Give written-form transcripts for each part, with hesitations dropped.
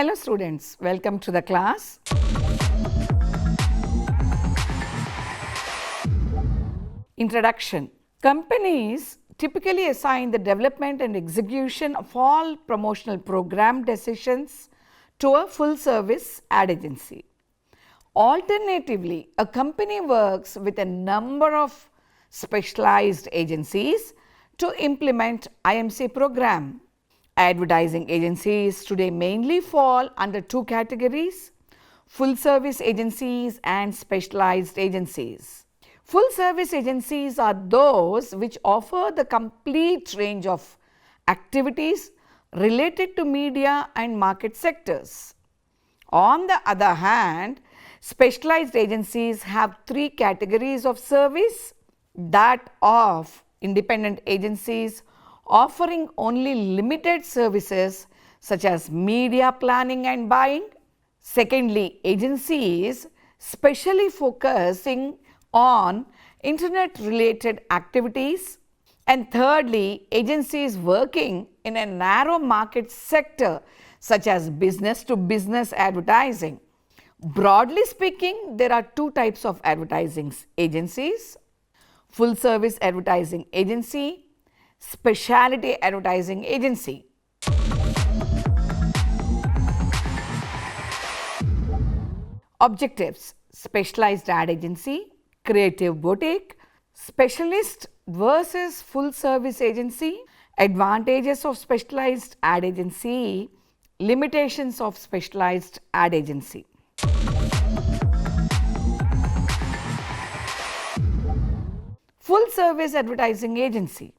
Hello students, welcome to the class. Introduction. Companies typically assign the development and execution of all promotional program decisions to a full service ad agency. Alternatively, a company works with a number of specialized agencies to implement IMC program. Advertising agencies today mainly fall under two categories: full service agencies and specialized agencies. Full service agencies are those which offer the complete range of activities related to media and market sectors. On the other hand, specialized agencies have three categories of service: that of independent agencies offering only limited services such as media planning and buying. Secondly, agencies specially focusing on internet related activities. And thirdly, agencies working in a narrow market sector such as business to business advertising. Broadly speaking, there are two types of advertising agencies: full service advertising agency, specialty advertising agency. Objectives: specialized ad agency, creative boutique, specialist versus full service agency, advantages of specialized ad agency, limitations of specialized ad agency. Full service advertising agency.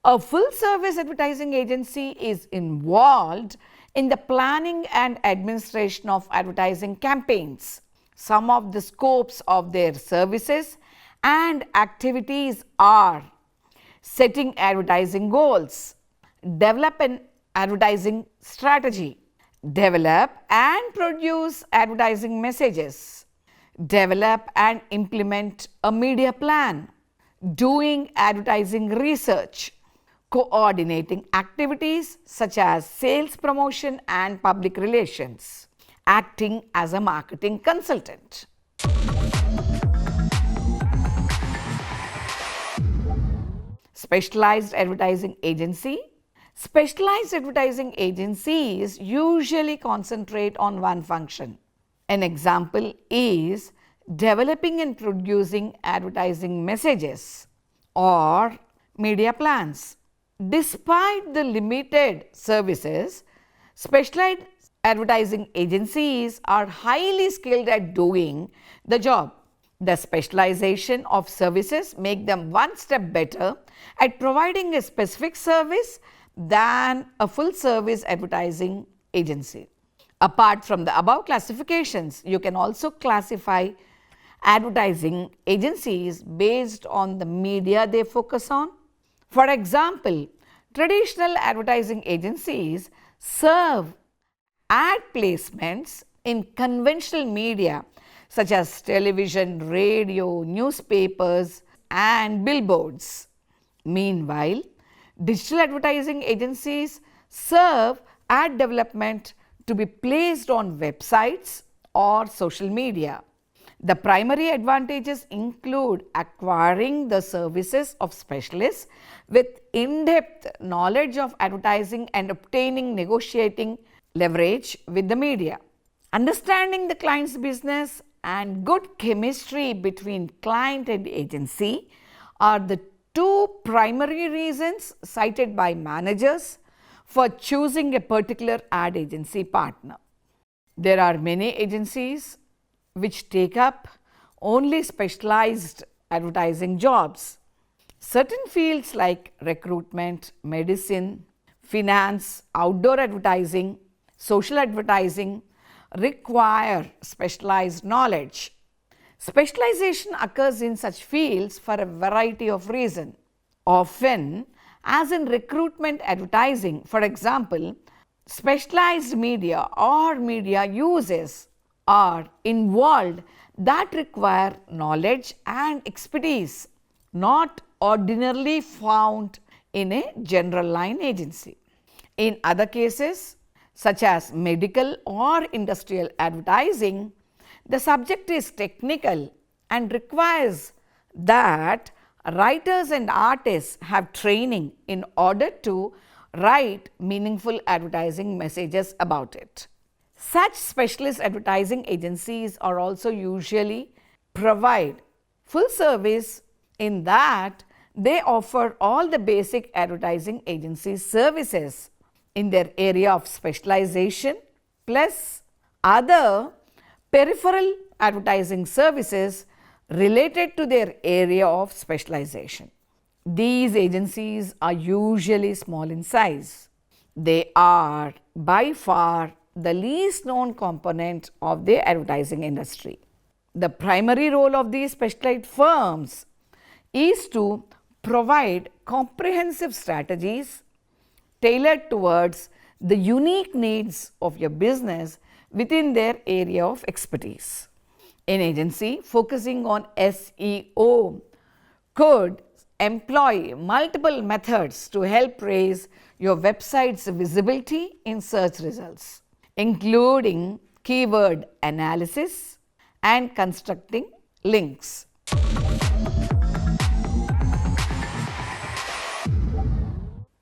A full service advertising agency is involved in the planning and administration of advertising campaigns. Some of the scopes of their services and activities are: setting advertising goals, develop an advertising strategy, develop and produce advertising messages, develop and implement a media plan, doing advertising research, coordinating activities such as sales promotion and public relations, acting as a marketing consultant. Specialized advertising agency. Specialized advertising agencies usually concentrate on one function. An example is developing and producing advertising messages or media plans. Despite the limited services, specialized advertising agencies are highly skilled at doing the job. The specialization of services make them one step better at providing a specific service than a full service advertising agency. Apart from the above classifications, you can also classify advertising agencies based on the media they focus on. For example, traditional advertising agencies serve ad placements in conventional media such as television, radio, newspapers, and billboards. Meanwhile, digital advertising agencies serve ad development to be placed on websites or social media. The primary advantages include acquiring the services of specialists with in-depth knowledge of advertising and obtaining negotiating leverage with the media. Understanding the client's business and good chemistry between client and agency are the two primary reasons cited by managers for choosing a particular ad agency partner. There are many agencies which take up only specialized advertising jobs. Certain fields like recruitment, medicine, finance, outdoor advertising, social advertising require specialized knowledge. Specialization occurs in such fields for a variety of reasons. Often, as in recruitment advertising, for example, specialized media or media uses are involved that require knowledge and expertise not ordinarily found in a general line agency. In other cases, such as medical or industrial advertising, the subject is technical and requires that writers and artists have training in order to write meaningful advertising messages about it. Such specialist advertising agencies are also usually provide full service in that they offer all the basic advertising agency services in their area of specialization plus other peripheral advertising services related to their area of specialization. These agencies are usually small in size. They are by far the least known component of the advertising industry. The primary role of these specialized firms is to provide comprehensive strategies tailored towards the unique needs of your business within their area of expertise. An agency focusing on SEO could employ multiple methods to help raise your website's visibility in search results, including keyword analysis and constructing links.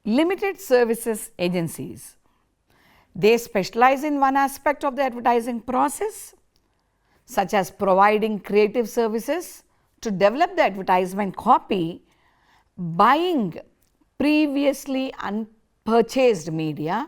Limited services agencies. They specialize in one aspect of the advertising process, such as providing creative services to develop the advertisement copy, buying previously unpurchased media,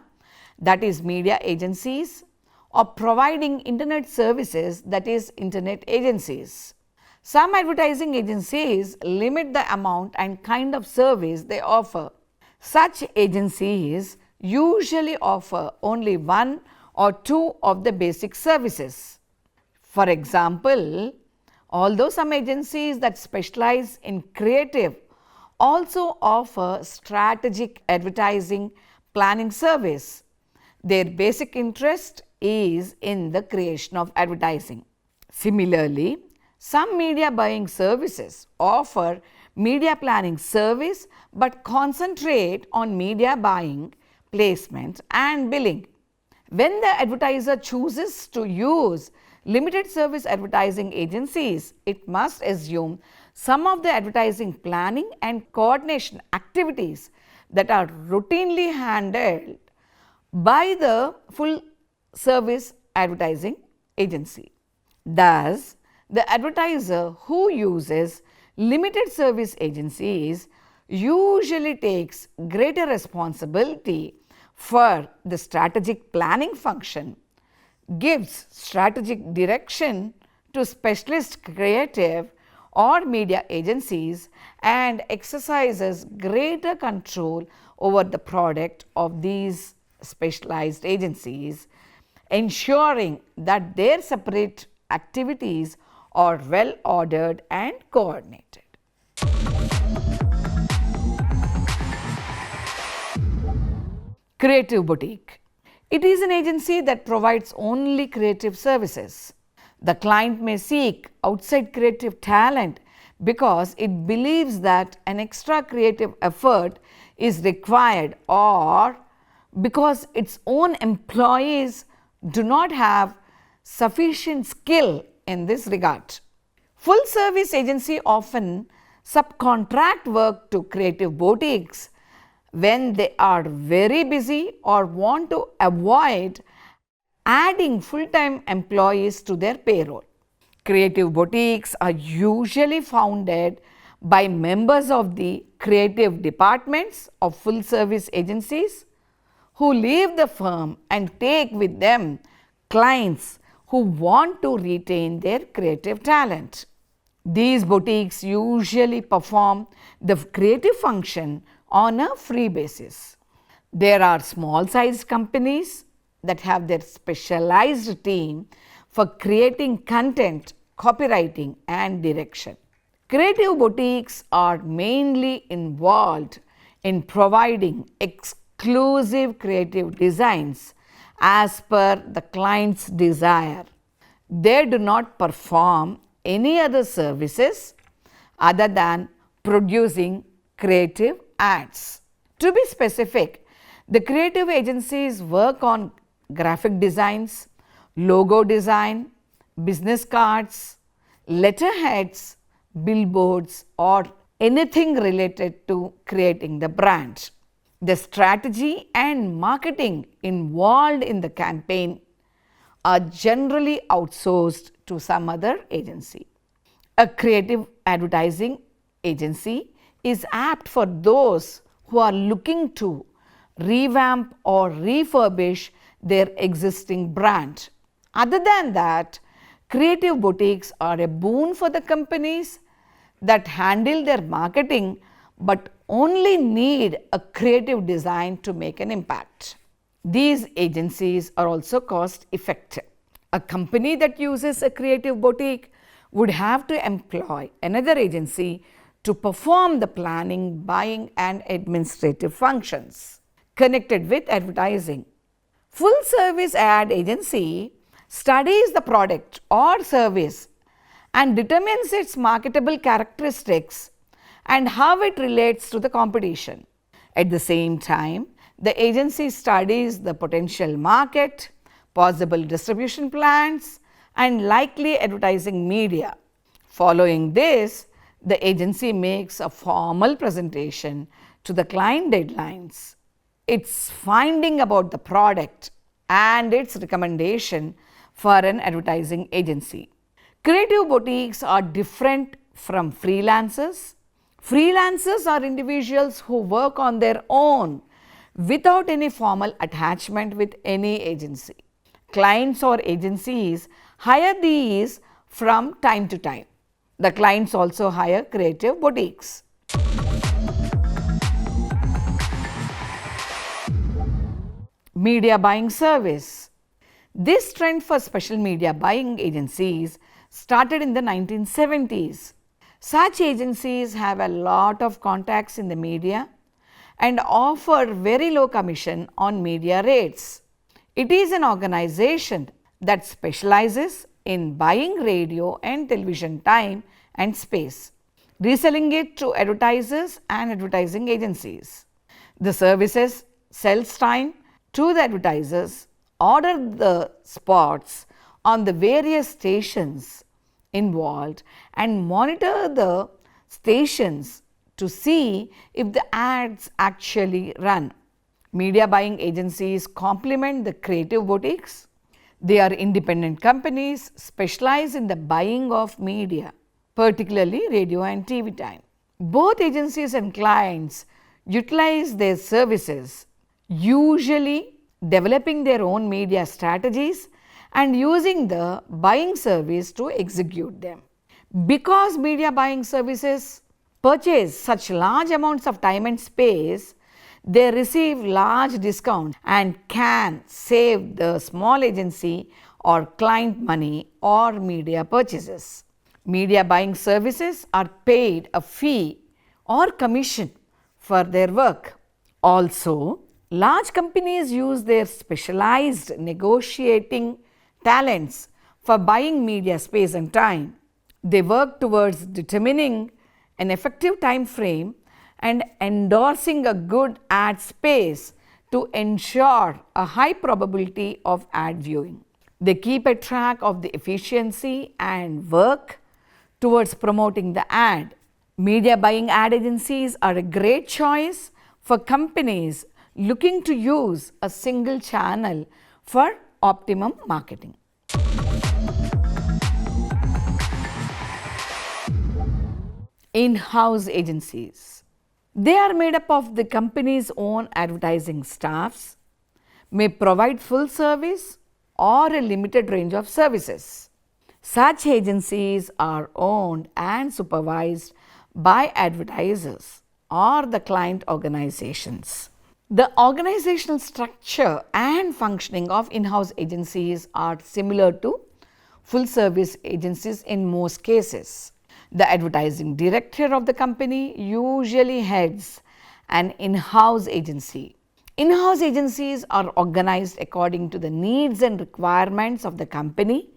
that is media agencies, or providing internet services, that is internet agencies. Some advertising agencies limit the amount and kind of service they offer. Such agencies usually offer only one or two of the basic services. For example, although some agencies that specialize in creative also offer strategic advertising planning service, their basic interest is in the creation of advertising. Similarly, some media buying services offer media planning service but concentrate on media buying, placement and billing. When the advertiser chooses to use limited service advertising agencies, it must assume some of the advertising planning and coordination activities that are routinely handled by the full service advertising agency. Thus, the advertiser who uses limited service agencies usually takes greater responsibility for the strategic planning function, gives strategic direction to specialist creative or media agencies, and exercises greater control over the product of these specialized agencies, ensuring that their separate activities are well ordered and coordinated. Creative boutique. It is an agency that provides only creative services. The client may seek outside creative talent because it believes that an extra creative effort is required or because its own employees do not have sufficient skill in this regard. Full service agency often subcontract work to creative boutiques when they are very busy or want to avoid adding full-time employees to their payroll. Creative boutiques are usually founded by members of the creative departments of full service agencies who leave the firm and take with them clients who want to retain their creative talent. These boutiques usually perform the creative function on a free basis. There are small sized companies that have their specialized team for creating content, copywriting and direction. Creative boutiques are mainly involved in providing exclusive creative designs as per the client's desire. They do not perform any other services other than producing creative ads. To be specific, the creative agencies work on graphic designs, logo design, business cards, letterheads, billboards, or anything related to creating the brand. The strategy and marketing involved in the campaign are generally outsourced to some other agency. A creative advertising agency is apt for those who are looking to revamp or refurbish their existing brand. Other than that, creative boutiques are a boon for the companies that handle their marketing but only need a creative design to make an impact. These agencies are also cost effective. A company that uses a creative boutique would have to employ another agency to perform the planning, buying, and administrative functions connected with advertising. Full service ad agency studies the product or service and determines its marketable characteristics and how it relates to the competition. At the same time, the agency studies the potential market, possible distribution plans, and likely advertising media. Following this, the agency makes a formal presentation to the client deadlines, its finding about the product, and its recommendation for an advertising agency. Creative boutiques are different from freelancers. Freelancers are individuals who work on their own without any formal attachment with any agency. Clients or agencies hire these from time to time. The clients also hire creative boutiques. Media buying service. This trend for special media buying agencies started in the 1970s. Such agencies have a lot of contacts in the media and offer very low commission on media rates. It is an organization that specializes in buying radio and television time and space, reselling it to advertisers and advertising agencies. The services sells time to the advertisers, order the spots on the various stations involved, and monitor the stations to see if the ads actually run. Media buying agencies complement the creative boutiques. They are independent companies specialized in the buying of media, particularly radio and TV time. Both agencies and clients utilize their services, usually developing their own media strategies and using the buying service to execute them. Because media buying services purchase such large amounts of time and space, they receive large discounts and can save the small agency or client money or media purchases. Media buying services are paid a fee or commission for their work. Also, large companies use their specialized negotiating talents for buying media space and time. They work towards determining an effective time frame and endorsing a good ad space to ensure a high probability of ad viewing. They keep a track of the efficiency and work towards promoting the ad. Media buying ad agencies are a great choice for companies looking to use a single channel for optimum marketing. In-house agencies. They are made up of the company's own advertising staffs, may provide full service or a limited range of services. Such agencies are owned and supervised by advertisers or the client organizations. The organizational structure and functioning of in-house agencies are similar to full service agencies in most cases. The advertising director of the company usually heads an in-house agency. In-house agencies are organized according to the needs and requirements of the company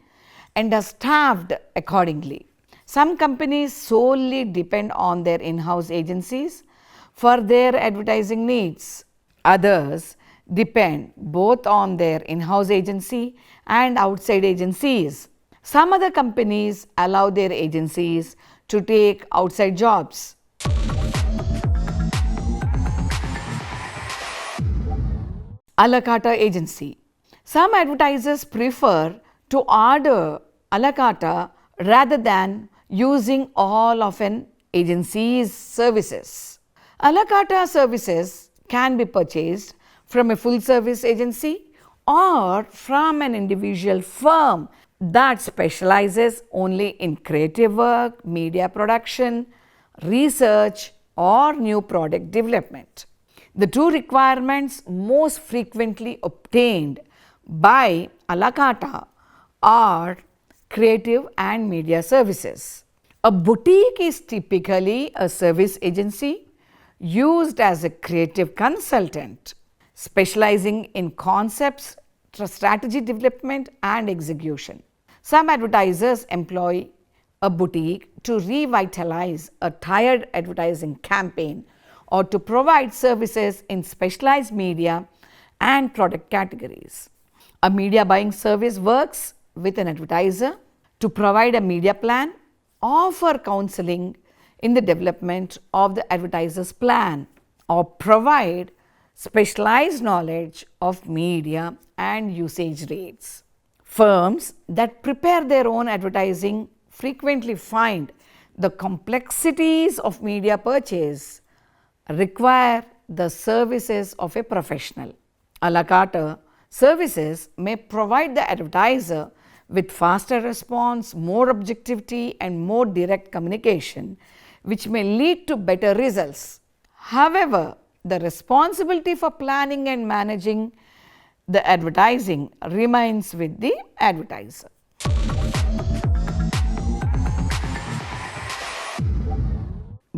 and are staffed accordingly. Some companies solely depend on their in-house agencies for their advertising needs. Others depend both on their in-house agency and outside agencies. Some other companies allow their agencies to take outside jobs. A la carte agency. Some advertisers prefer to order a la carte rather than using all of an agency's services. A la carte services can be purchased from a full service agency or from an individual firm that specializes only in creative work, media production, research, or new product development. The two requirements most frequently obtained by a la carte are creative and media services. A boutique is typically a service agency used as a creative consultant, specializing in concepts, strategy development, and execution. Some advertisers employ a boutique to revitalize a tired advertising campaign or to provide services in specialized media and product categories. A media buying service works with an advertiser to provide a media plan, offer counseling in the development of the advertiser's plan, or provide specialized knowledge of media and usage rates. Firms that prepare their own advertising frequently find the complexities of media purchase require the services of a professional. A la carte services may provide the advertiser with faster response, more objectivity, and more direct communication, which may lead to better results. However, the responsibility for planning and managing the advertising remains with the advertiser.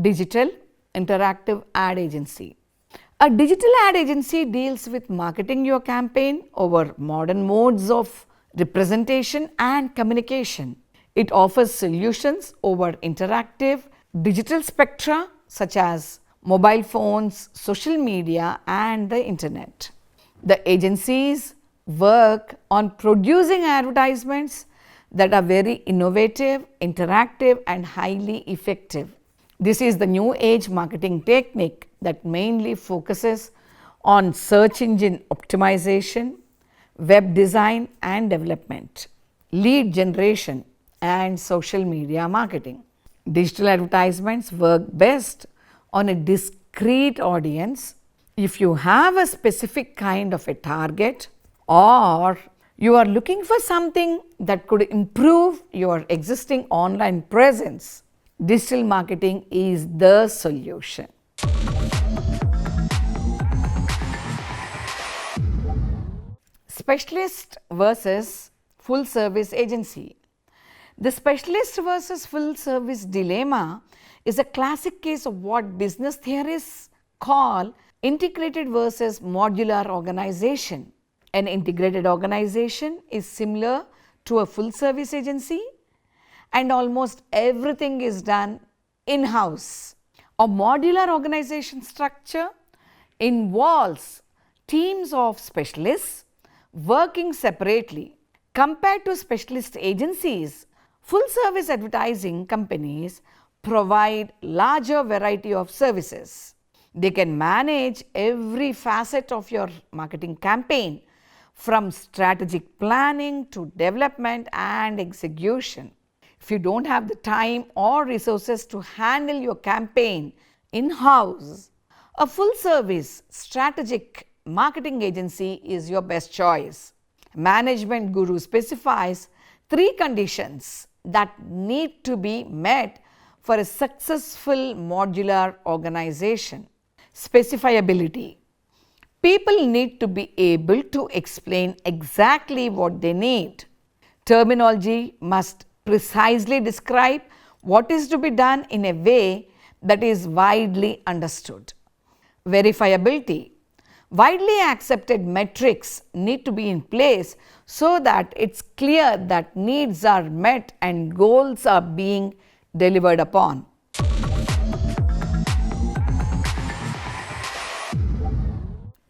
Digital interactive ad agency. A digital ad agency deals with marketing your campaign over modern modes of representation and communication. It offers solutions over interactive digital spectra such as mobile phones, social media, and the internet. The agencies work on producing advertisements that are very innovative, interactive, and highly effective. This is the new age marketing technique that mainly focuses on search engine optimization, web design and development, lead generation, and social media marketing. Digital advertisements work best on a discrete audience if you have a specific kind of a target or you are looking for something that could improve your existing online presence. Digital marketing is the solution. Specialist versus full service agency. The specialist versus full service dilemma is a classic case of what business theorists call integrated versus modular organization. An integrated organization is similar to a full service agency and almost everything is done in-house. A modular organization structure involves teams of specialists working separately. Compared to specialist agencies, full service advertising companies provide larger variety of services. They can manage every facet of your marketing campaign from strategic planning to development and execution. If you don't have the time or resources to handle your campaign in-house, a full service strategic marketing agency is your best choice. Management Guru specifies 3 conditions that need to be met for a successful modular organization. Specifiability. People need to be able to explain exactly what they need. Terminology must precisely describe what is to be done in a way that is widely understood. Verifiability. Widely accepted metrics need to be in place so that it's clear that needs are met and goals are being delivered upon.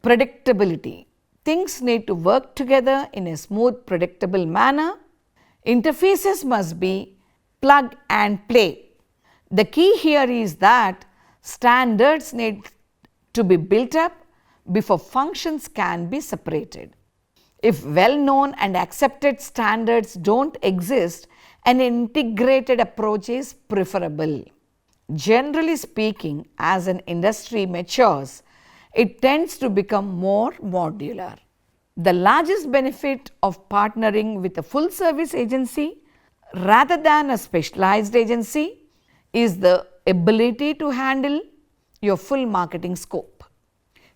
Predictability. things need to work together in a smooth, predictable manner. Interfaces must be plug and play. The key here is that standards need to be built up before functions can be separated. If well-known and accepted standards don't exist, an integrated approach is preferable. Generally speaking, as an industry matures, it tends to become more modular. The largest benefit of partnering with a full service agency rather than a specialized agency is the ability to handle your full marketing scope.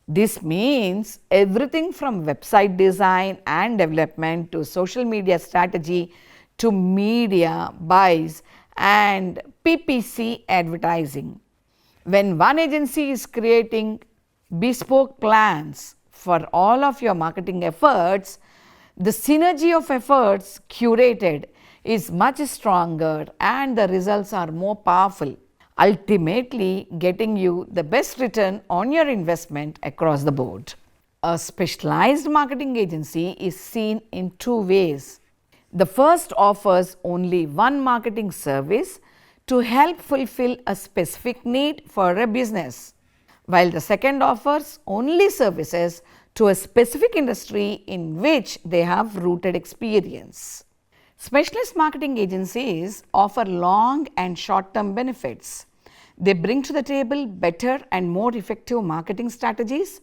This means everything from website design and development to social media strategy to media buys and PPC advertising. When one agency is creating bespoke plans for all of your marketing efforts, the synergy of efforts curated is much stronger and the results are more powerful, ultimately getting you the best return on your investment across the board. A specialized marketing agency is seen in two ways. The first offers only one marketing service to help fulfill a specific need for a business, while the second offers only services to a specific industry in which they have rooted experience. Specialist marketing agencies offer long and short-term benefits. They bring to the table better and more effective marketing strategies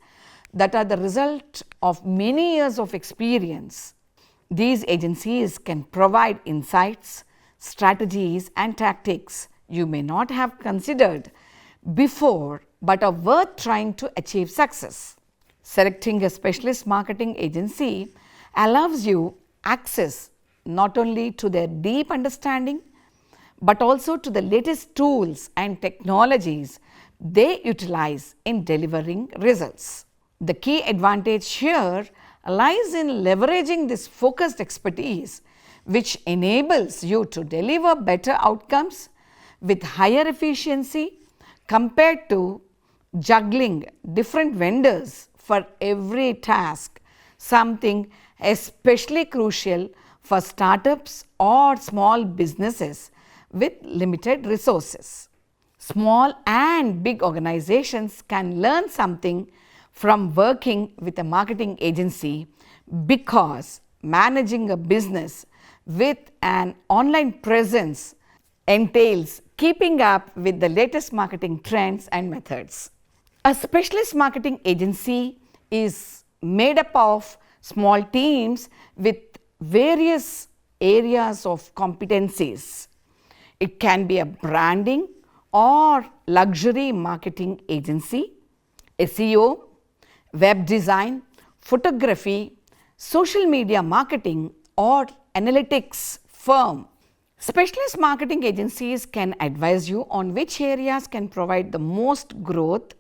that are the result of many years of experience. These agencies can provide insights, strategies and tactics you may not have considered before but are worth trying to achieve success. Selecting a specialist marketing agency allows you access not only to their deep understanding but also to the latest tools and technologies they utilize in delivering results. The key advantage here lies in leveraging this focused expertise, which enables you to deliver better outcomes with higher efficiency compared to juggling different vendors for every task, something especially crucial for startups or small businesses with limited resources. Small and big organizations can learn something from working with a marketing agency because managing a business with an online presence entails keeping up with the latest marketing trends and methods. A specialist marketing agency is made up of small teams with various areas of competencies. It can be a branding or luxury marketing agency, SEO, web design, photography, social media marketing or analytics firm. Specialist marketing agencies can advise you on which areas can provide the most growth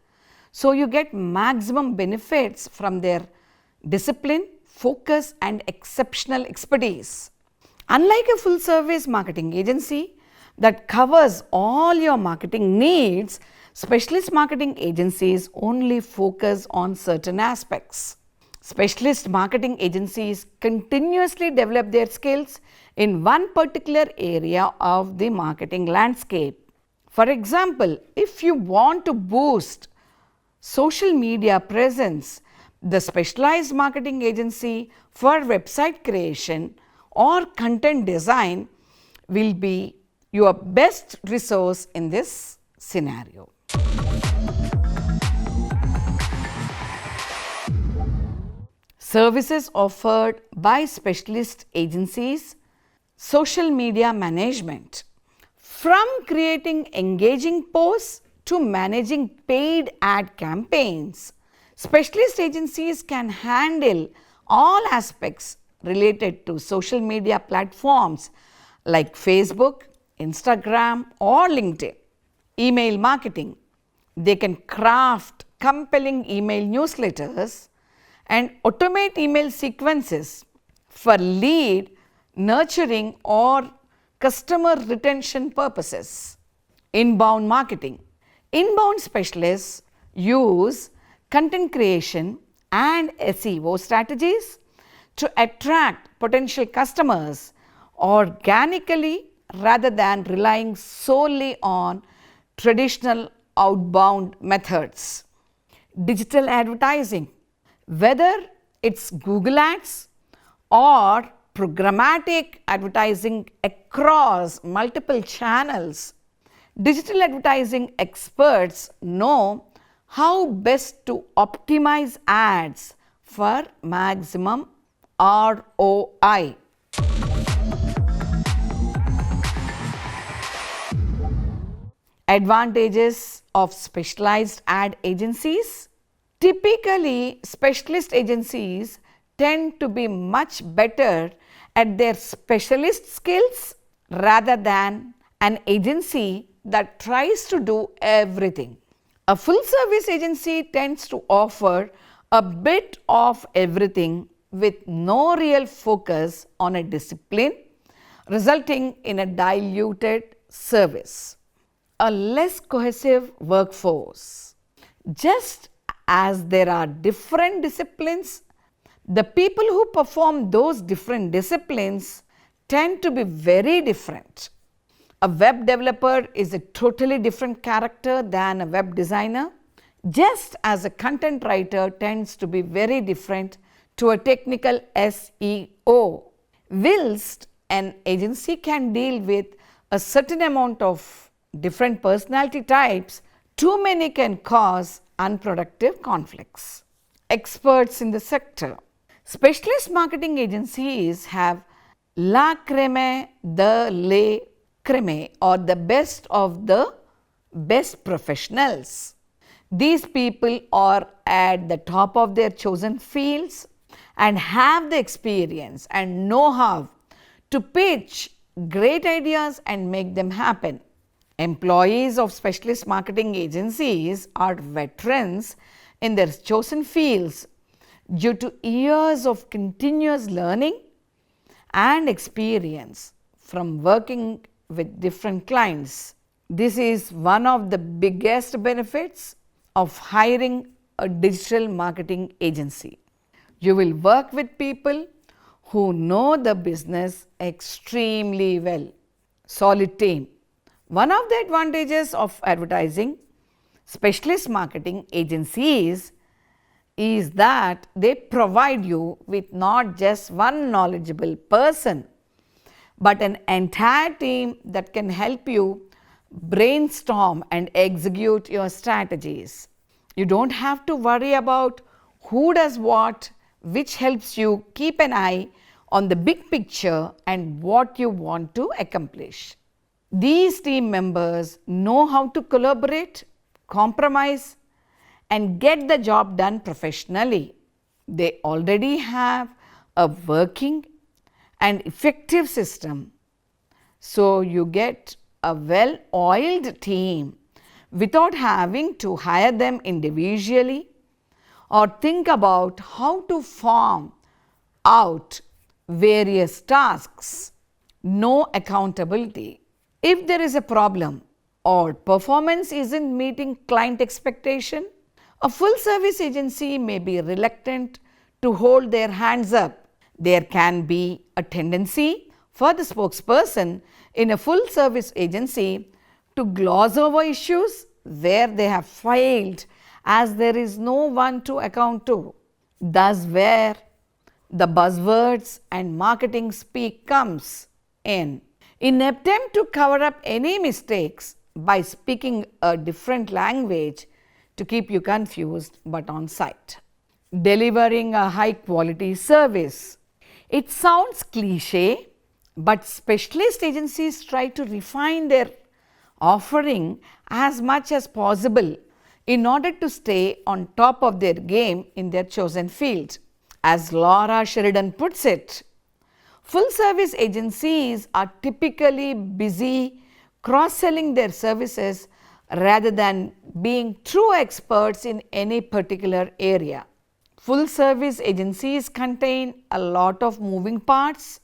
so you get maximum benefits from their discipline, focus and exceptional expertise. Unlike a full service marketing agency that covers all your marketing needs, specialist marketing agencies only focus on certain aspects. Specialist marketing agencies continuously develop their skills in one particular area of the marketing landscape. For example, if you want to boost social media presence, the specialized marketing agency for website creation or content design will be your best resource in this scenario. Services offered by specialist agencies: social media management. From creating engaging posts to managing paid ad campaigns, specialist agencies can handle all aspects related to social media platforms like Facebook, Instagram or LinkedIn. Email marketing. They can craft compelling email newsletters and automate email sequences for lead nurturing or customer retention purposes. Inbound marketing. Inbound specialists use content creation, and SEO strategies to attract potential customers organically rather than relying solely on traditional outbound methods. Digital advertising, whether it's Google Ads or programmatic advertising across multiple channels, digital advertising experts know how best to optimize ads for maximum ROI. Advantages of specialized ad agencies. Typically, specialist agencies tend to be much better at their specialist skills rather than an agency that tries to do everything. A full service agency tends to offer a bit of everything with no real focus on a discipline, resulting in a diluted service. A less cohesive workforce. Just as there are different disciplines, the people who perform those different disciplines tend to be very different. A web developer is a totally different character than a web designer, just as a content writer tends to be very different to a technical SEO. Whilst an agency can deal with a certain amount of different personality types, too many can cause unproductive conflicts. Experts in the sector. Specialist marketing agencies have la creme de la creme, or the best of the best professionals. These people are at the top of their chosen fields and have the experience and know-how to pitch great ideas and make them happen. Employees of specialist marketing agencies are veterans in their chosen fields due to years of continuous learning and experience from working with different clients. This is one of the biggest benefits of hiring a digital marketing agency. You will work with people who know the business extremely well. Solid team. One of the advantages of advertising specialist marketing agencies is that they provide you with not just one knowledgeable person, but an entire team that can help you brainstorm and execute your strategies. You don't have to worry about who does what, which helps you keep an eye on the big picture and what you want to accomplish. These team members know how to collaborate, compromise, and get the job done professionally. They already have a working and effective system, so you get a well-oiled team without having to hire them individually or think about how to farm out various tasks. No accountability. If there is a problem or performance isn't meeting client expectation, a full service agency may be reluctant to hold their hands up. There can be a tendency for the spokesperson in a full service agency to gloss over issues where they have failed, as there is no one to account to. Thus where the buzzwords and marketing speak comes in. In an attempt to cover up any mistakes by speaking a different language to keep you confused but on site. Delivering a high quality service. It sounds cliche, but specialist agencies try to refine their offering as much as possible in order to stay on top of their game in their chosen field. As Laura Sheridan puts it, full service agencies are typically busy cross-selling their services rather than being true experts in any particular area. Full service agencies contain a lot of moving parts,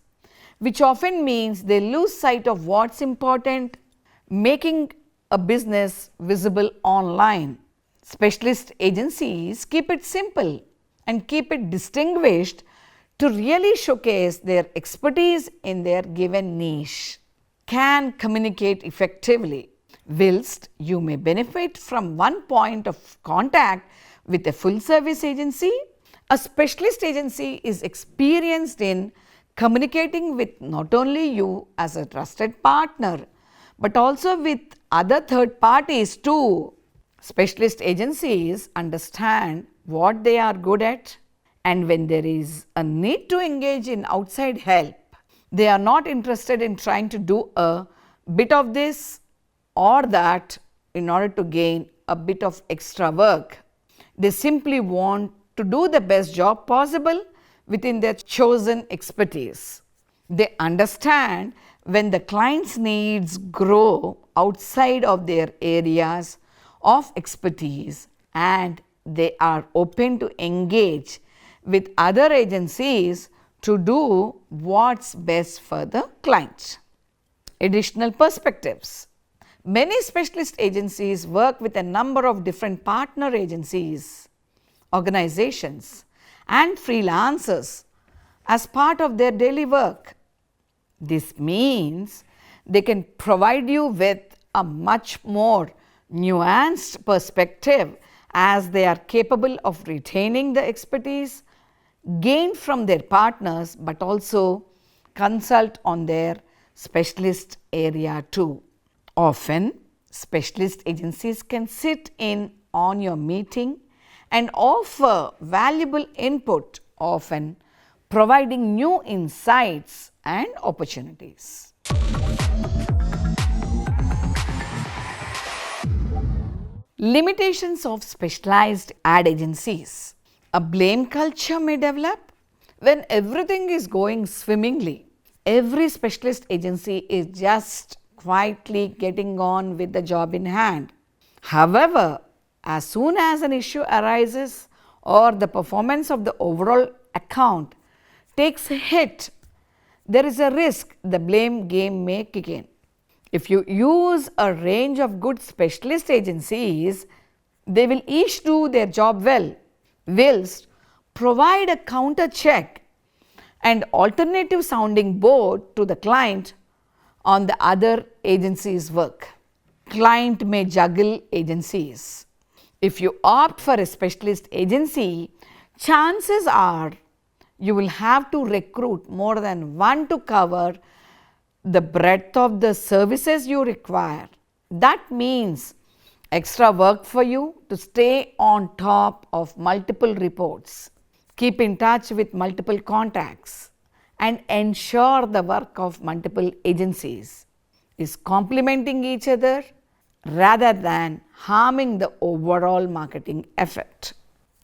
which often means they lose sight of what's important, making a business visible online. Specialist agencies keep it simple and keep it distinguished to really showcase their expertise in their given niche. Can communicate effectively. Whilst you may benefit from one point of contact with a full service agency, a specialist agency is experienced in communicating with not only you as a trusted partner, but also with other third parties too. Specialist agencies understand what they are good at, and when there is a need to engage in outside help, they are not interested in trying to do a bit of this or that in order to gain a bit of extra work. They simply want to do the best job possible within their chosen expertise. They understand when the client's needs grow outside of their areas of expertise, and they are open to engage with other agencies to do what's best for the client. Additional perspectives. Many specialist agencies work with a number of different partner agencies, organizations, and freelancers as part of their daily work. This means they can provide you with a much more nuanced perspective, as they are capable of retaining the expertise gained from their partners, but also consult on their specialist area too. Often, specialist agencies can sit in on your meeting and offer valuable input, often providing new insights and opportunities. Limitations of specialized ad agencies. A blame culture may develop when everything is going swimmingly. Every specialist agency is just quietly getting on with the job in hand. However, as soon as an issue arises or the performance of the overall account takes a hit, there is a risk the blame game may kick in. If you use a range of good specialist agencies, they will each do their job well, whilst provide a counter check and alternative sounding board to the client on the other agency's work. Client may juggle agencies. If you opt for a specialist agency, chances are you will have to recruit more than one to cover the breadth of the services you require. That means extra work for you to stay on top of multiple reports, keep in touch with multiple contacts, and ensure the work of multiple agencies is complementing each other rather than harming the overall marketing effort.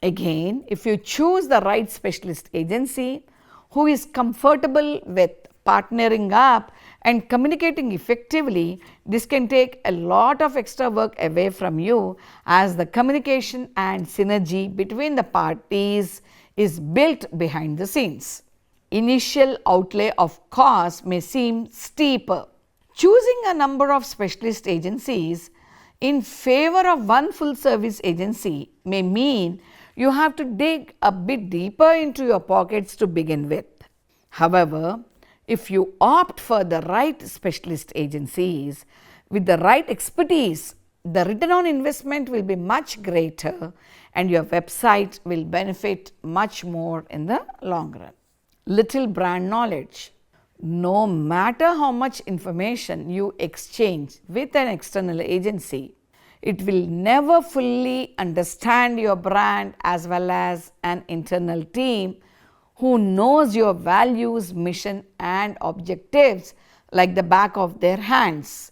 Again, if you choose the right specialist agency who is comfortable with partnering up and communicating effectively, this can take a lot of extra work away from you, as the communication and synergy between the parties is built behind the scenes. Initial outlay of cost may seem steeper. Choosing a number of specialist agencies in favor of one full service agency may mean you have to dig a bit deeper into your pockets to begin with. However, if you opt for the right specialist agencies with the right expertise, the return on investment will be much greater and your website will benefit much more in the long run. Little brand knowledge. No matter how much information you exchange with an external agency, it will never fully understand your brand as well as an internal team who knows your values, mission, and objectives like the back of their hands.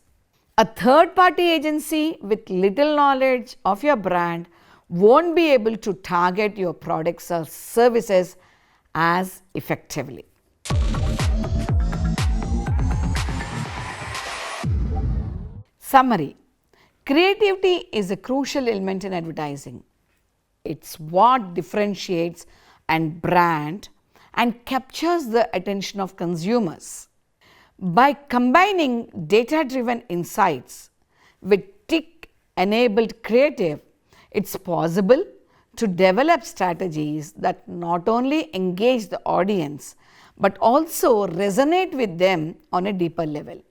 A third-party agency with little knowledge of your brand won't be able to target your products or services as effectively. Summary. Creativity is a crucial element in advertising. It's what differentiates and brand and captures the attention of consumers. By combining data-driven insights with tech-enabled creative, it's possible to develop strategies that not only engage the audience but also resonate with them on a deeper level.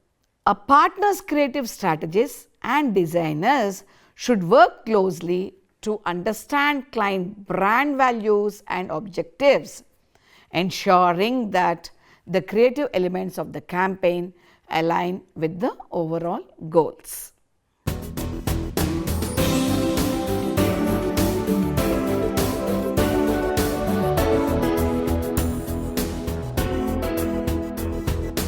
A partner's creative strategists and designers should work closely to understand client brand values and objectives, ensuring that the creative elements of the campaign align with the overall goals.